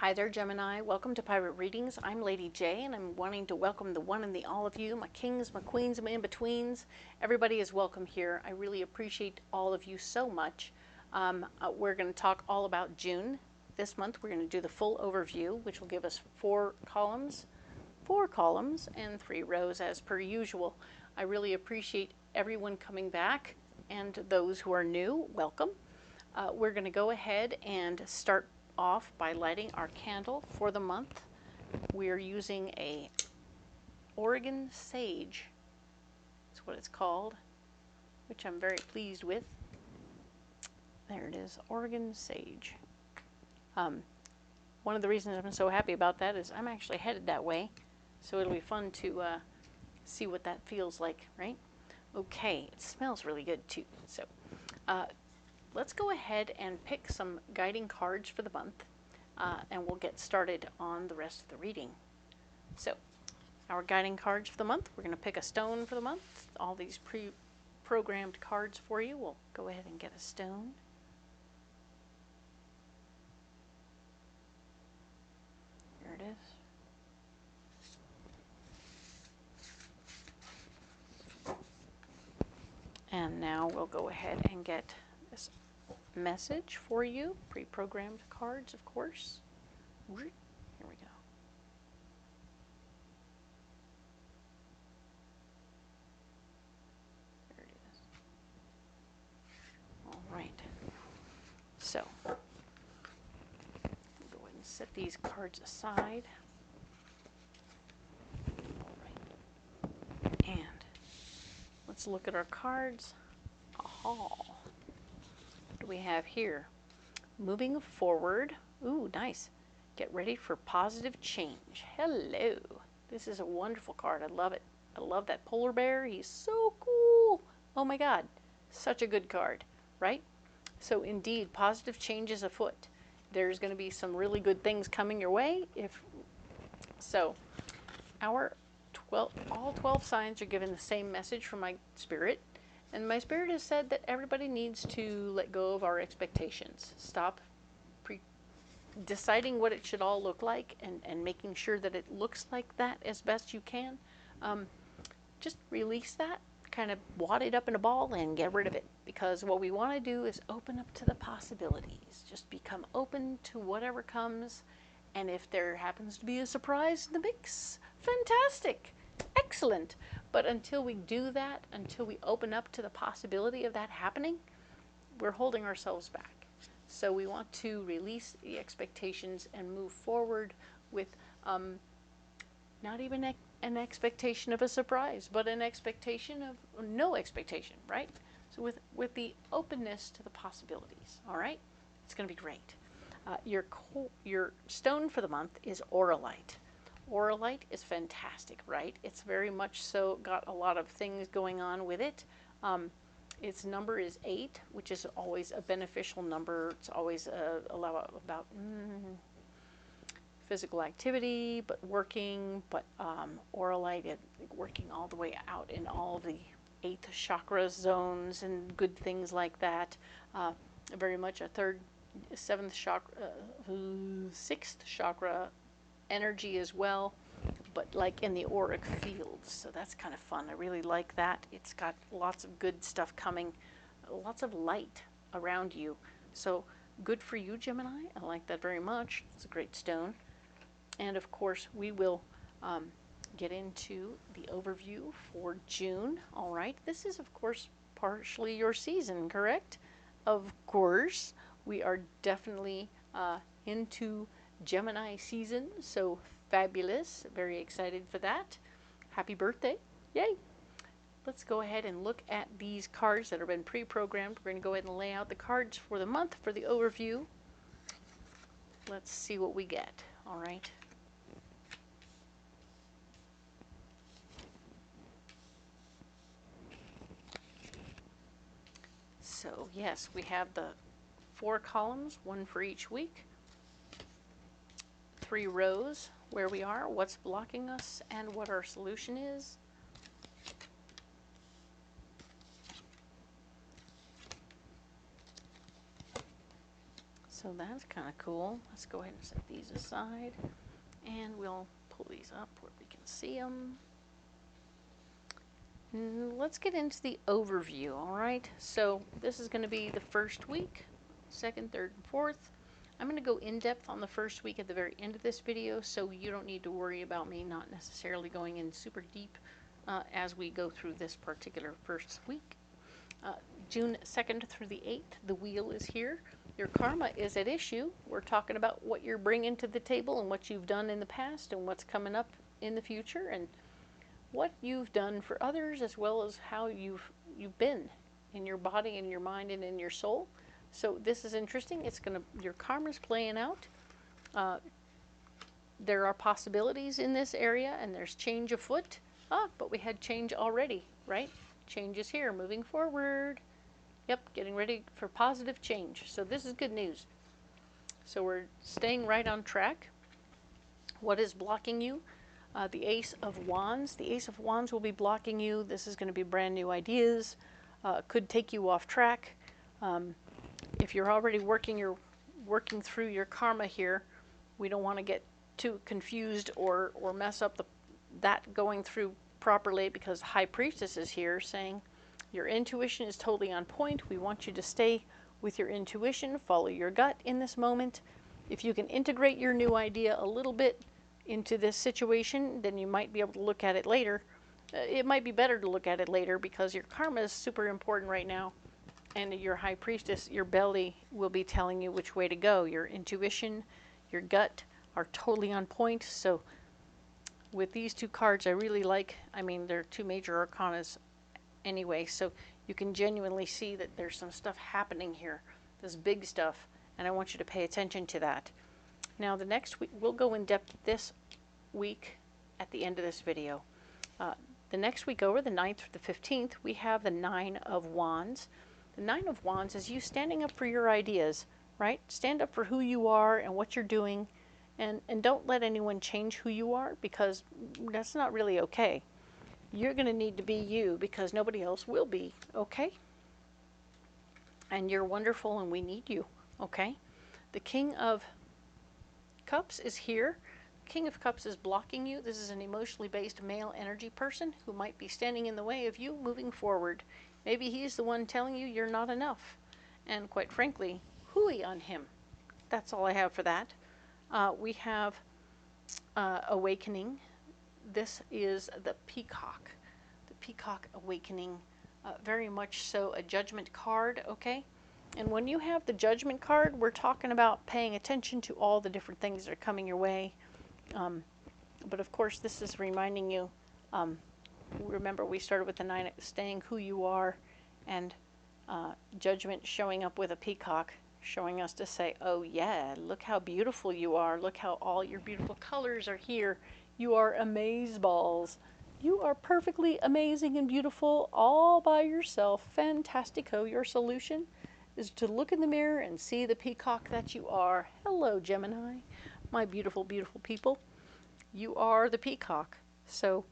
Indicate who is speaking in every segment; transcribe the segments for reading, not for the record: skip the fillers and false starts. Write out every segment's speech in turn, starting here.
Speaker 1: Hi there, Gemini. Welcome to Pirate Readings. I'm Lady J, and I'm wanting to welcome the one and the all of you, my kings, my queens, my in-betweens. Everybody is welcome here. I really appreciate all of you so much. We're going to talk all about June. This month, we're going to do the full overview, which will give us four columns and 3 rows as per usual. I really appreciate everyone coming back, and those who are new, welcome. We're going to go ahead and start off by lighting our candle for the month. We're using a Oregon Sage. That's what it's called, which I'm very pleased with. There it is, Oregon Sage. One of the reasons I'm so happy about that is I'm actually headed that way, so it'll be fun to see what that feels like, right? Okay, it smells really good too. So let's go ahead and pick some guiding cards for the month, and we'll get started on the rest of the reading. So, our guiding cards for the month, we're going to pick a stone for the month. All these pre-programmed cards for you. We'll go ahead and get a stone. Here it is. And now we'll go ahead and get this message for you, pre-programmed cards, of course. Here we go. There it is. All right. So, go ahead and set these cards aside. All right. And let's look at our cards. Aha. What do we have here? Moving forward. Ooh, nice. Get ready for positive change. Hello. This is a wonderful card. I love it. I love that polar bear. He's so cool. Oh my God. Such a good card, right? So indeed, positive change is afoot. There's going to be some really good things coming your way. So, all 12 signs are given the same message from my spirit. And my spirit has said that everybody needs to let go of our expectations. Stop deciding what it should all look like and making sure that it looks like that as best you can. Just release that, kind of wad it up in a ball and get rid of it. Because what we want to do is open up to the possibilities. Just become open to whatever comes. And if there happens to be a surprise in the mix, fantastic. Excellent. But until we do that, until we open up to the possibility of that happening, we're holding ourselves back. So we want to release the expectations and move forward with not even an expectation of a surprise, but an expectation of no expectation, right? So with the openness to the possibilities, all right? It's going to be great. Your stone for the month is Auralite. Auralite is fantastic, right? It's very much so got a lot of things going on with it. Its number is 8, which is always a beneficial number. It's always about physical activity, but working, but Auralite, working all the way out in all the 8th chakra zones and good things like that. Very much a 7th chakra, 6th chakra energy as well, but like in the auric fields. So that's kind of fun. I really like that. It's got lots of good stuff coming, lots of light around you. So good for you, Gemini. I like that very much. It's a great stone. And of course, we will get into the overview for June. All right. This is, of course, partially your season, correct? Of course. We are definitely into Gemini season, so fabulous. Very excited for that. Happy birthday. Yay. Let's go ahead and look at these cards that have been pre-programmed. We're going to go ahead and lay out the cards for the month for the overview. Let's see what we get. All right. So yes, we have the 4 columns, 1 for each week. 3 rows where we are, what's blocking us, and what our solution is. So that's kind of cool. Let's go ahead and set these aside, and we'll pull these up where we can see them. Let's get into the overview, all right? So this is going to be the first week, 2nd, 3rd, and 4th. I'm going to go in depth on the first week at the very end of this video, so you don't need to worry about me not necessarily going in super deep as we go through this particular first week. June 2nd through the 8th, the wheel is here. Your karma is at issue. We're talking about what you're bringing to the table and what you've done in the past and what's coming up in the future, and what you've done for others, as well as how you've been in your body, in your mind, and in your soul. So this is interesting. Your karma's playing out. There are possibilities in this area, and there's change afoot. But we had change already, right? Change is here, moving forward. Yep, getting ready for positive change. So this is good news. So we're staying right on track. What is blocking you? The Ace of Wands. The Ace of Wands will be blocking you. This is going to be brand new ideas. Could take you off track. If you're already working through your karma here, we don't want to get too confused or mess up that going through properly, because High Priestess is here saying your intuition is totally on point. We want you to stay with your intuition, follow your gut in this moment. If you can integrate your new idea a little bit into this situation, then you might be able to look at it later. It might be better to look at it later, because your karma is super important right now, and your High Priestess, your belly, will be telling you which way to go. Your intuition, your gut are totally on point. So with these two cards, I really like, they're two major arcanas anyway, so you can genuinely see that there's some stuff happening here, this big stuff, and I want you to pay attention to that. Now the next week, we'll go in depth this week at the end of this video. The next week over, the 9th through the 15th, we have the 9 of Wands. The 9 of Wands is you standing up for your ideas, right? Stand up for who you are and what you're doing, and don't let anyone change who you are, because that's not really okay. You're going to need to be you, because nobody else will be, okay? And you're wonderful, and we need you, okay? The King of Cups is here. King of Cups is blocking you. This is an emotionally based male energy person who might be standing in the way of you moving forward. Maybe he's the one telling you you're not enough. And quite frankly, hooey on him. That's all I have for that. We have Awakening. This is the Peacock. The Peacock Awakening. Very much so a Judgment card, okay? And when you have the Judgment card, we're talking about paying attention to all the different things that are coming your way. But of course, this is reminding you, remember we started with the 9, staying who you are, and Judgment showing up with a peacock, showing us to say, oh yeah, look how beautiful you are. Look how all your beautiful colors are here. You are amazeballs. You are perfectly amazing and beautiful all by yourself. Fantastico. Your solution is to look in the mirror and see the peacock that you are. Hello, Gemini, my beautiful, beautiful people. You are the peacock. So,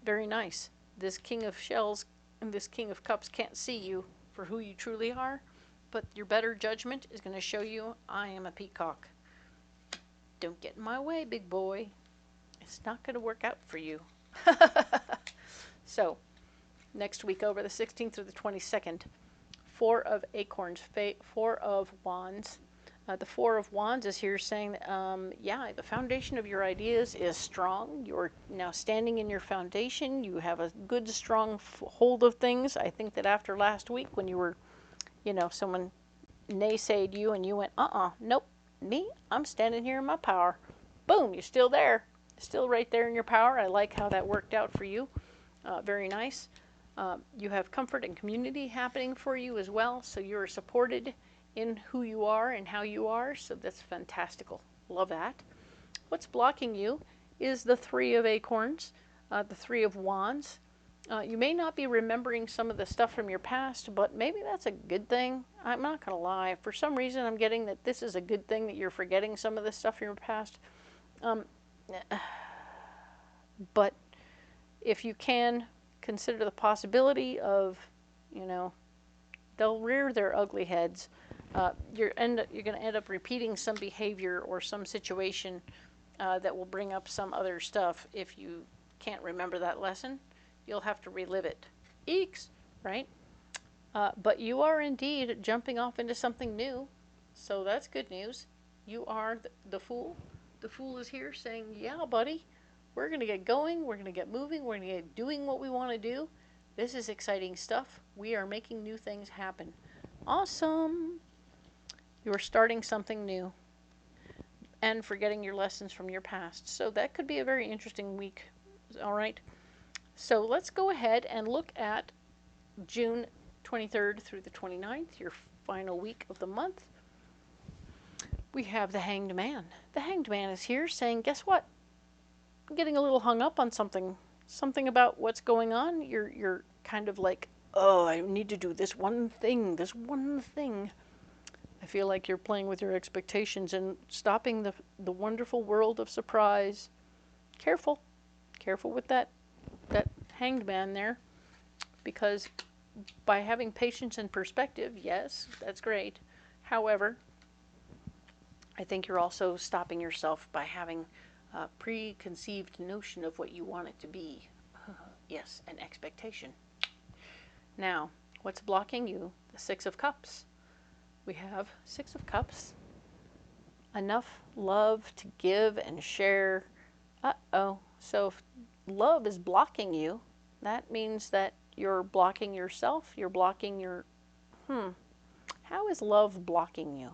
Speaker 1: very nice. This King of Shells and this King of Cups can't see you for who you truly are, but your better judgment is going to show you, I am a peacock. Don't get in my way, big boy. It's not going to work out for you. So, next week over, the 16th through the 22nd, 4 of Acorns, 4 of Wands. The 4 of Wands is here saying, yeah, the foundation of your ideas is strong. You're now standing in your foundation. You have a good, strong hold of things. I think that after last week when you were, someone naysayed you and you went, nope, me, I'm standing here in my power. Boom, you're still there. Still right there in your power. I like how that worked out for you. Very nice. You have comfort and community happening for you as well. So you're supported in who you are and how you are. So that's fantastical. Love that. What's blocking you is the 3 of Acorns, the 3 of Wands. You may not be remembering some of the stuff from your past, but maybe that's a good thing. I'm not going to lie. For some reason, I'm getting that this is a good thing that you're forgetting some of the stuff from your past. But if you can, consider the possibility of, they'll rear their ugly heads. you're going to end up repeating some behavior or some situation that will bring up some other stuff. If you can't remember that lesson, you'll have to relive it. Eeks, right? But you are indeed jumping off into something new, so that's good news. You are the Fool. The Fool is here saying, yeah, buddy, we're going to get going, we're going to get moving, we're going to get doing what we want to do. This is exciting stuff. We are making new things happen. Awesome. You're starting something new and forgetting your lessons from your past. So that could be a very interesting week. All right. So let's go ahead and look at June 23rd through the 29th, your final week of the month. We have the Hanged Man. The Hanged Man is here saying, guess what? I'm getting a little hung up on something about what's going on. You're kind of like, oh, I need to do this one thing. I feel like you're playing with your expectations and stopping the wonderful world of surprise. Careful with that Hanged Man there, because by having patience and perspective, yes, that's great. However, I think you're also stopping yourself by having a preconceived notion of what you want it to be. Yes, an expectation. Now, what's blocking you? The Six of Cups. We have Six of Cups. Enough love to give and share. Uh-oh. So if love is blocking you, that means that you're blocking yourself. You're blocking your... How is love blocking you?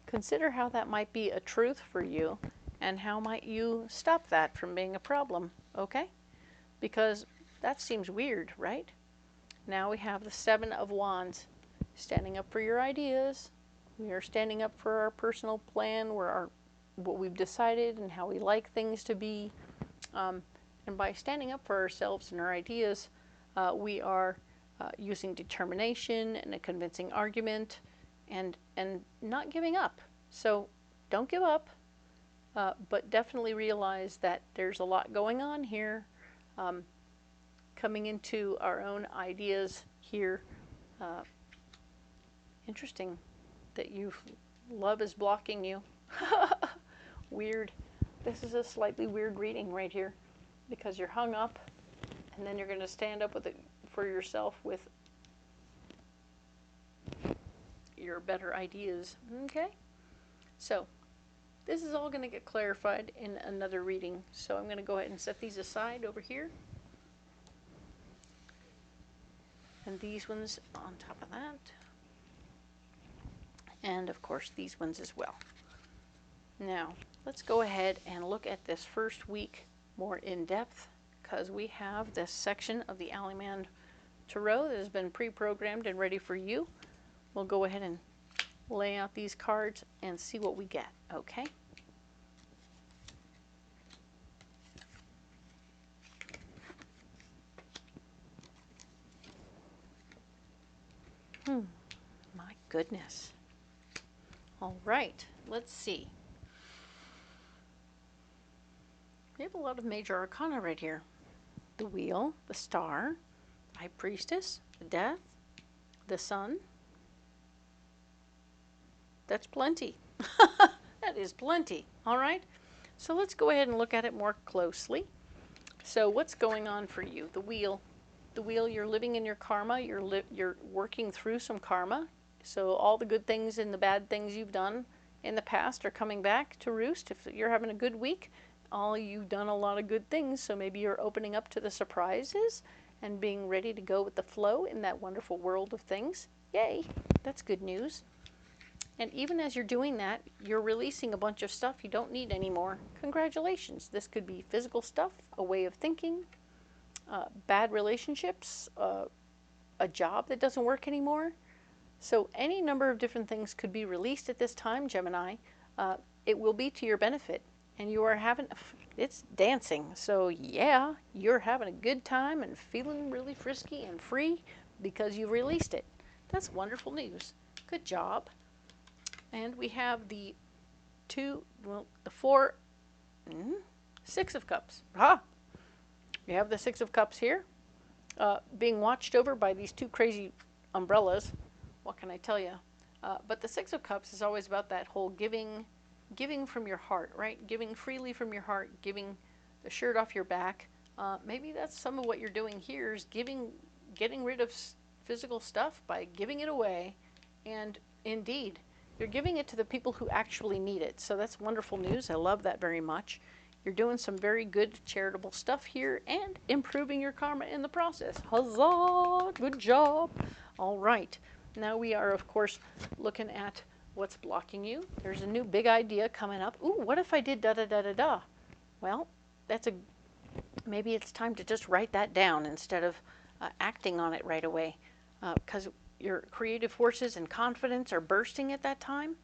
Speaker 1: Consider how that might be a truth for you, and how might you stop that from being a problem, okay? Because that seems weird, right? Now we have the Seven of Wands, standing up for your ideas. We are standing up for our personal plan, what we've decided and how we like things to be. And by standing up for ourselves and our ideas, we are using determination and a convincing argument, and not giving up. So don't give up, but definitely realize that there's a lot going on here, coming into our own ideas here. Interesting that love is blocking you. Weird. This is a slightly weird reading right here, because you're hung up, and then you're going to stand up for yourself with your better ideas. Okay? So, this is all going to get clarified in another reading. So I'm going to go ahead and set these aside over here. And these ones on top of that. And of course these ones as well. Now, let's go ahead and look at this first week more in depth, because we have this section of the Alleyman Tarot that has been pre-programmed and ready for you. We'll go ahead and lay out these cards and see what we get, okay? My goodness. All right, let's see. We have a lot of major arcana right here. The Wheel, the Star, High Priestess, the Death, the Sun. That's plenty. That is plenty. All right. So let's go ahead and look at it more closely. So what's going on for you? The Wheel. The Wheel, you're living in your karma. You're working through some karma. So all the good things and the bad things you've done in the past are coming back to roost. If you're having a good week, you've done a lot of good things. So maybe you're opening up to the surprises and being ready to go with the flow in that wonderful world of things. Yay. That's good news. And even as you're doing that, you're releasing a bunch of stuff you don't need anymore. Congratulations. This could be physical stuff, a way of thinking, bad relationships, a job that doesn't work anymore. So any number of different things could be released at this time, Gemini. It will be to your benefit. And you are it's dancing. So yeah, you're having a good time and feeling really frisky and free because you released it. That's wonderful news. Good job. And we have the Six of Cups. We have the Six of Cups here, being watched over by these two crazy umbrellas. What can I tell you? But the Six of Cups is always about that whole giving from your heart, right? Giving freely from your heart, giving the shirt off your back. Maybe that's some of what you're doing here is getting rid of physical stuff by giving it away. And indeed, you're giving it to the people who actually need it. So that's wonderful news. I love that very much. You're doing some very good charitable stuff here and improving your karma in the process. Huzzah! Good job. All right. Now we are, of course, looking at what's blocking you. There's a new big idea coming up. Ooh, what if I did da-da-da-da-da? Well, maybe it's time to just write that down instead of acting on it right away, because your creative forces and confidence are bursting at that time.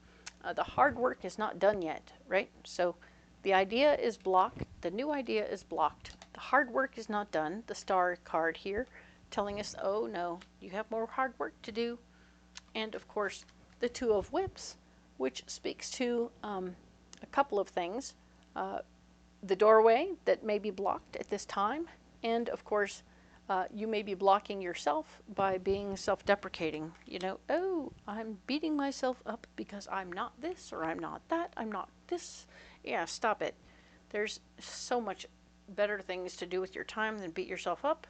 Speaker 1: The hard work is not done yet, right? So the idea is blocked. The new idea is blocked. The hard work is not done. The star card here telling us, oh no, you have more hard work to do. And of course, the Two of Whips, which speaks to a couple of things. The doorway that may be blocked at this time, and of course, you may be blocking yourself by being self-deprecating. You know, oh, I'm beating myself up because I'm not this, or I'm not that, I'm not this. Yeah, stop it. There's so much better things to do with your time than beat yourself up.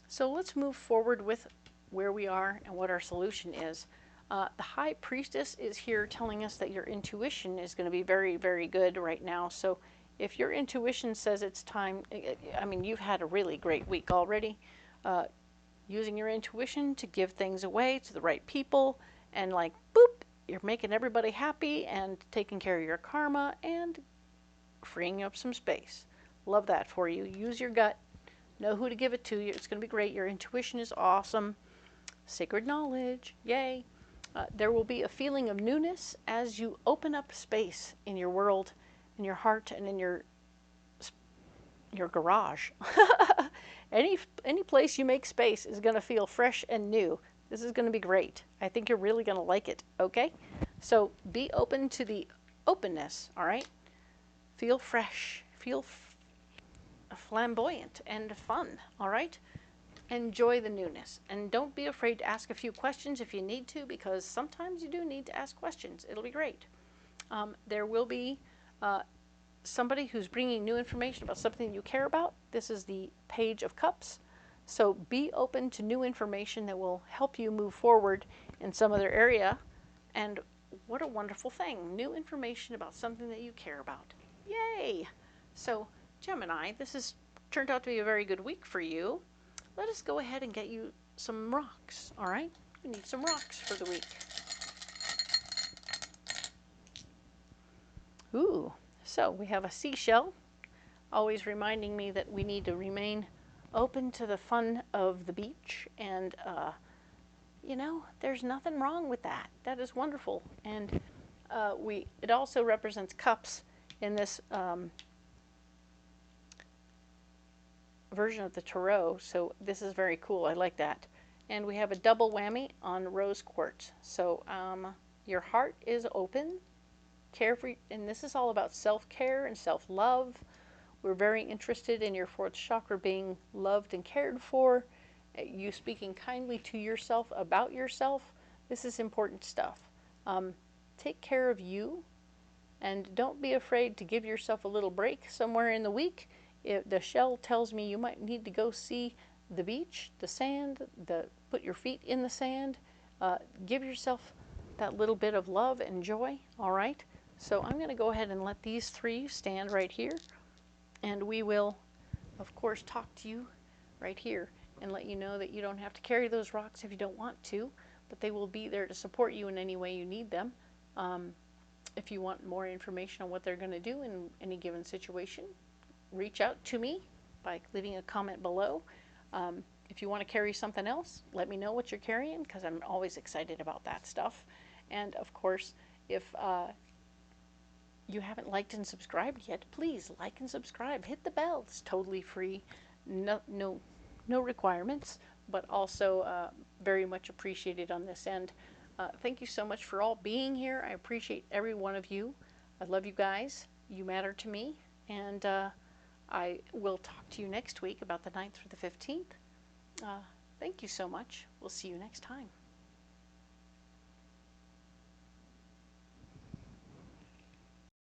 Speaker 1: So let's move forward with where we are and what our solution is. The High Priestess is here telling us that your intuition is going to be very, very good right now. So if your intuition says it's time, I mean, you've had a really great week already. Using your intuition to give things away to the right people, and like, boop, you're making everybody happy and taking care of your karma and freeing up some space. Love that for you. Use your gut. Know who to give it to. It's going to be great. Your intuition is awesome. Sacred knowledge. Yay. There will be a feeling of newness as you open up space in your world, in your heart, and in your garage. Any place you make space is going to feel fresh and new. This is going to be great. I think you're really going to like it, okay? So be open to the openness, all right? Feel fresh. Feel flamboyant and fun, all right? Enjoy the newness. And don't be afraid to ask a few questions if you need to, because sometimes you do need to ask questions. It'll be great. There will be somebody who's bringing new information about something you care about. This is the Page of Cups. So be open to new information that will help you move forward in some other area. And what a wonderful thing. New information about something that you care about. Yay! So Gemini, this has turned out to be a very good week for you. Let us go ahead and get you some rocks, all right? We need some rocks for the week. Ooh, so we have a seashell, always reminding me that we need to remain open to the fun of the beach. And, you know, there's nothing wrong with that. That is wonderful. And it also represents cups in this version of the tarot, so this is very cool. I like that. And we have a double whammy on rose quartz. So your heart is open, carefree, and this is all about self-care and self-love. We're very interested in your fourth chakra being loved and cared for, you speaking kindly to yourself about yourself. This is important stuff. Take care of you, and don't be afraid to give yourself a little break somewhere in the week. The shell tells me you might need to go see the beach, the sand, put your feet in the sand. Give yourself that little bit of love and joy, all right? So I'm going to go ahead and let these three stand right here, and we will, of course, talk to you right here and let you know that you don't have to carry those rocks if you don't want to, but they will be there to support you in any way you need them. If you want more information on what they're going to do in any given situation, reach out to me by leaving a comment below. If you want to carry something else, let me know what you're carrying, because I'm always excited about that stuff. And of course, if you haven't liked and subscribed yet, please like and subscribe. Hit the bell. It's totally free. No requirements, but also very much appreciated on this end. Thank you so much for all being here. I appreciate every one of you. I love you guys. You matter to me. And I will talk to you next week about the 9th through the 15th. Thank you so much. We'll see you next time.